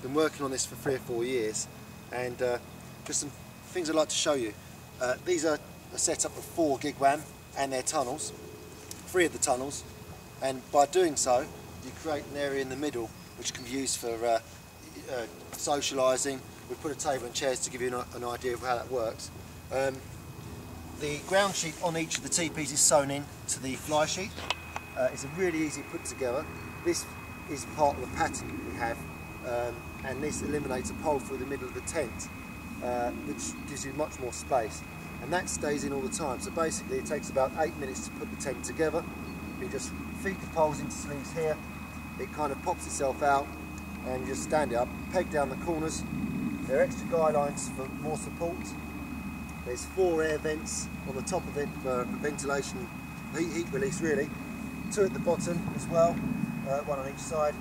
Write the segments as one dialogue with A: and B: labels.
A: Been working on this for 3 or 4 years, and just some things I'd like to show you. These are a setup of 4 Gigwam and their tunnels, 3 of the tunnels, and by doing so you create an area in the middle which can be used for socialising. We put a table and chairs to give you an idea of how that works. The ground sheet on each of the teepees is sewn in to the fly sheet. It's a really easy put together. This is part of the pattern we have, and this eliminates a pole through the middle of the tent, which gives you much more space, and that stays in all the time. So basically it takes about 8 minutes to put the tent together. You just feed the poles into sleeves here, it kind of pops itself out, and you just stand it up, peg down the corners. There are extra guy lines for more support. There's 4 air vents on the top of it for ventilation, heat release really. 2 at the bottom as well, 1 on each side.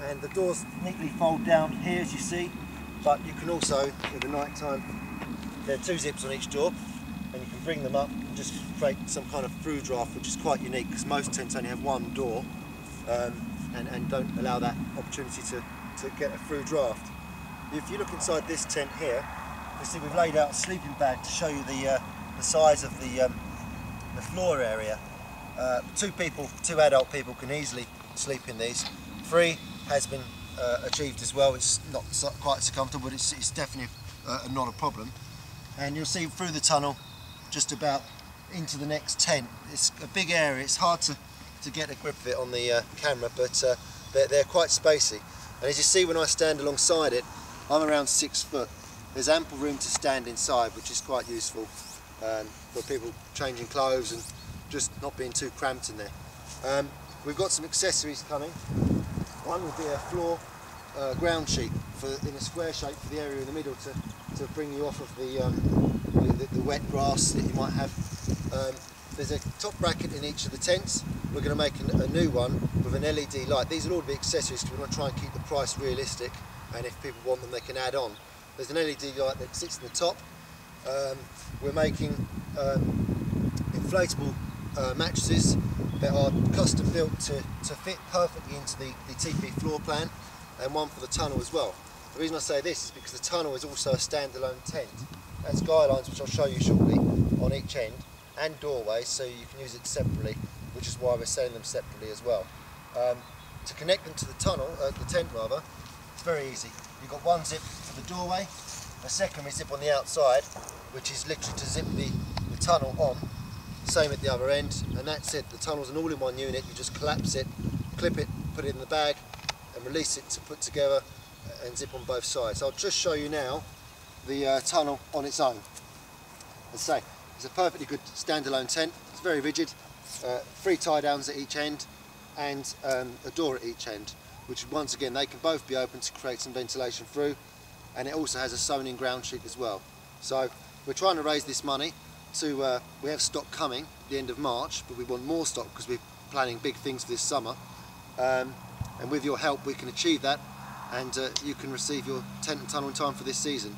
A: And the doors neatly fold down here as you see, but you can also, in the night time, there are 2 zips on each door, and you can bring them up and just create some kind of through draft, which is quite unique because most tents only have 1 door and don't allow that opportunity to get a through draft. If you look inside this tent here, you see we've laid out a sleeping bag to show you the size of the floor area. 2 adult people can easily sleep in these. 3 has been achieved as well. It's not quite so comfortable, but it's definitely not a problem. And you'll see through the tunnel just about into the next tent. It's a big area, it's hard to get a grip of it on the camera, but they're quite spacey. And as you see, when I stand alongside it, I'm around 6 foot. There's ample room to stand inside, which is quite useful for people changing clothes and just not being too cramped in there. We've got some accessories coming. One will be a floor ground sheet in a square shape for the area in the middle to bring you off of the wet grass that you might have. There's a top bracket in each of the tents. We're going to make a new one with an LED light. These will all be accessories because we want to try and keep the price realistic, and if people want them they can add on. There's an LED light that sits in the top. We're making inflatable mattresses that are custom built to fit perfectly into the teepee floor plan, and one for the tunnel as well. The reason I say this is because the tunnel is also a standalone tent. That's guy lines, which I'll show you shortly, on each end, and doorways, so you can use it separately, which is why we're selling them separately as well. To connect them to the tunnel, the tent rather, it's very easy. You've got 1 zip for the doorway, a secondary zip on the outside, which is literally to zip the tunnel on. Same at the other end, and that's it. The tunnel's an all-in-one unit. You just collapse it, clip it, put it in the bag, and release it to put together and zip on both sides. I'll just show you now the tunnel on its own. As I say, it's a perfectly good standalone tent. It's very rigid. 3 tie downs at each end, and a door at each end, which once again they can both be open to create some ventilation through, and it also has a sewn in ground sheet as well. So we're trying to raise this money to, we have stock coming at the end of March, but we want more stock because we're planning big things for this summer, and with your help we can achieve that, and you can receive your tent and tunnel in time for this season.